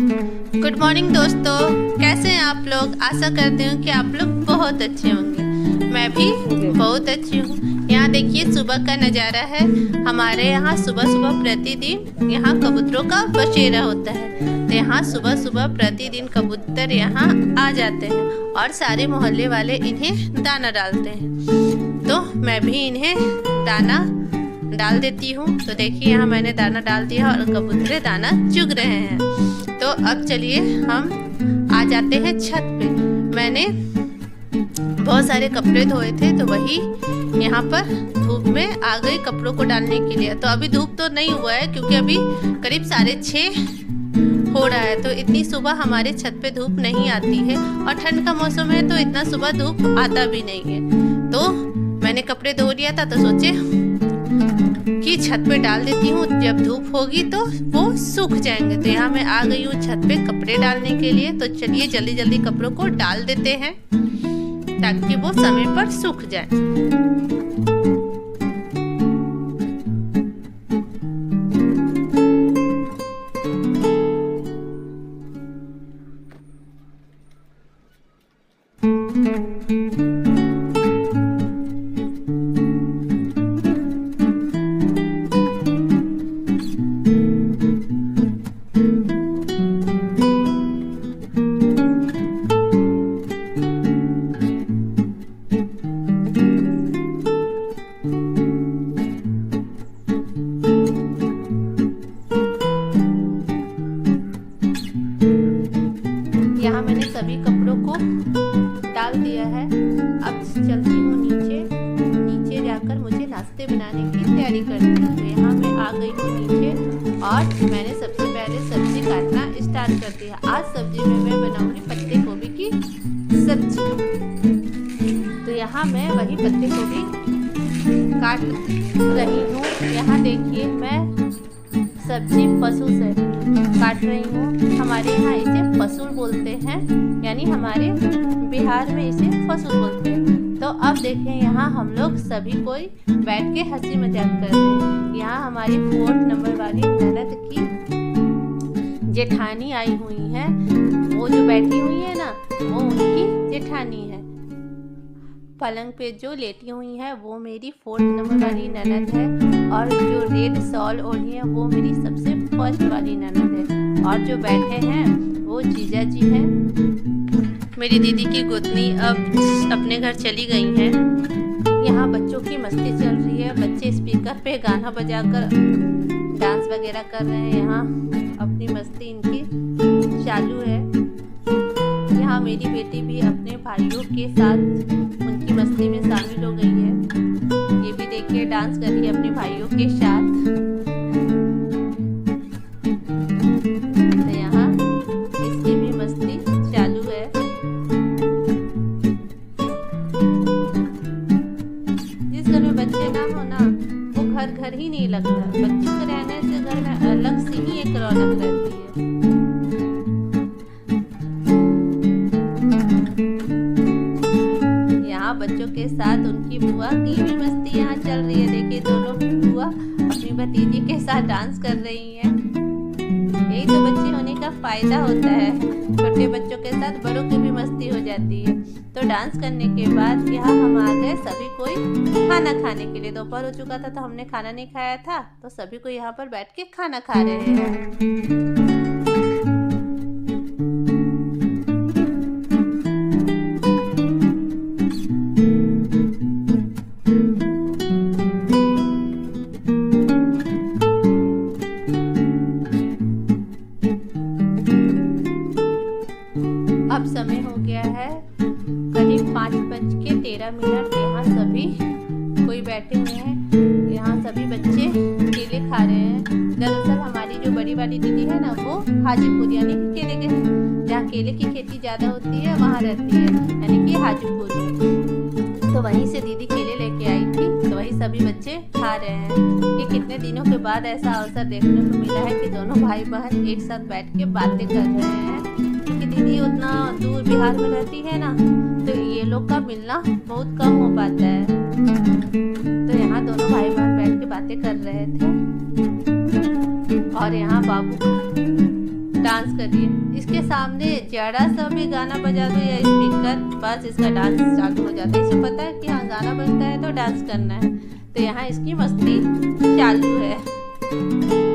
Good morning दोस्तों, कैसे हैं आप लोग। आशा करती हूँ कि आप लोग बहुत अच्छे होंगे। मैं भी बहुत अच्छी हूँ। यहाँ देखिए सुबह का नज़ारा है। हमारे यहाँ सुबह सुबह प्रतिदिन यहाँ कबूतरों का बसेरा होता है। तो यहाँ सुबह सुबह प्रतिदिन कबूतर यहाँ आ जाते हैं और सारे मोहल्ले वाले इन्हें दाना डालते हैं। तो मैं भी इन्हें दाना डाल देती हूँ। तो देखिए यहाँ मैंने दाना डाल दिया और कबूतर दाना चुग रहे हैं। तो अब चलिए हम आ जाते हैं छत पे। मैंने बहुत सारे कपड़े धोए थे तो वही यहाँ पर धूप में आ गई कपड़ों को डालने के लिए। तो अभी धूप तो नहीं हुआ है क्योंकि अभी करीब 6:30 हो रहा है। तो इतनी सुबह हमारे छत पे धूप नहीं आती है और ठंड का मौसम है तो इतना सुबह धूप आता भी नहीं है। तो मैंने कपड़े धो लिया था तो सोचे कि छत पे डाल देती हूँ, जब धूप होगी तो वो सूख जाएंगे। तो यहाँ मैं आ गई हूँ छत पे कपड़े डालने के लिए। तो चलिए जल्दी जल्दी कपड़ों को डाल देते हैं ताकि वो समय पर सूख जाए। यहाँ मैंने सभी कपड़ों को डाल दिया है। अब चलती हूँ नीचे जाकर मुझे नाश्ते बनाने की तैयारी करनी है। तो यहाँ मैं आ गई हूँ नीचे और मैंने सबसे पहले सब्जी काटना स्टार्ट कर दिया। आज सब्जी में मैं बनाऊंगी पत्ते गोभी की सब्जी। तो यहाँ मैं वही पत्ते गोभी काट रही हूँ। यहाँ देखिए मैं सब्जी पशु से काट रही हूँ। हमारे यहाँ इसे फसूल बोलते हैं, यानी हमारे बिहार में इसे फसूल बोलते हैं। तो अब देखें यहाँ हम लोग सभी कोई बैठ के हंसी मजाक कर रहे हैं। यहाँ हमारी 4 नंबर वाली ननद की जेठानी आई हुई है। वो जो बैठी हुई है ना वो उनकी जेठानी है। पलंग पे जो लेटी हुई है वो मेरी 4 नंबर वाली ननद है और जो रेड शॉल ओढ़ी है वो मेरी सबसे फर्स्ट वाली ननद है। और जो बैठे हैं वो जीजा जी हैं। मेरी दीदी की गोतनी अब अपने घर चली गई हैं। यहाँ बच्चों की मस्ती चल रही है। बच्चे स्पीकर पे गाना बजाकर डांस वगैरह कर रहे हैं। यहाँ अपनी मस्ती इनकी चालू है। यहाँ मेरी बेटी भी अपने भाइयों के साथ उनकी मस्ती में शामिल हो गई है। ये भी देखिए डांस कर रही है अपने भाइयों के साथ। तो यहाँ इसकी भी मस्ती चालू है। जिस घर में बच्चे ना हो ना वो घर ही नहीं लगता। बच्चों के रहने से घर में अलग सी ही एक रौनक रहती है। बच्चों के साथ उनकी बुआ की भी मस्ती यहाँ चल रही है। देखिए दोनों बुआ अपनी भतीजी के साथ डांस कर रही हैं। यही तो बच्चे होने का फायदा होता है। छोटे बच्चों के साथ बड़ों की भी मस्ती हो जाती है। तो डांस करने के बाद यहाँ हम आ गए सभी कोई खाना खाने के लिए। दोपहर हो चुका था तो हमने खाना नहीं खाया था तो सभी को यहाँ पर बैठ के खाना खा रहे हैं। अब समय हो गया है करीब 5:13। यहाँ सभी कोई बैठे हुए हैं। यहाँ सभी बच्चे केले खा रहे हैं। दरअसल हमारी जो बड़ी वाली दीदी है ना वो हाजीपुर यानी कि केले के जहाँ केले की खेती ज़्यादा होती है वहाँ रहती है, यानी कि हाजीपुर में। तो वहीं से दीदी केले लेके आई थी तो वही सभी बच्चे खा रहे हैं। ये कितने दिनों के बाद ऐसा अवसर देखने को मिला है कि दोनों भाई बहन एक साथ बैठ के बातें कर रहे हैं। क्योंकि दीदी उतना दूर बिहार में रहती है ना तो ये लोग का मिलना बहुत कम हो पाता है। तो यहाँ दोनों भाई बहन बैठ के बातें कर रहे थे और यहाँ बाबू डांस कर रही है। इसके सामने जरा सा भी गाना बजा दो या स्पीकर, बस इसका डांस चालू हो जाता है। इसे पता है कि हाँ गाना बजता है तो डांस करना है, तो यहाँ इसकी मस्ती चालू है।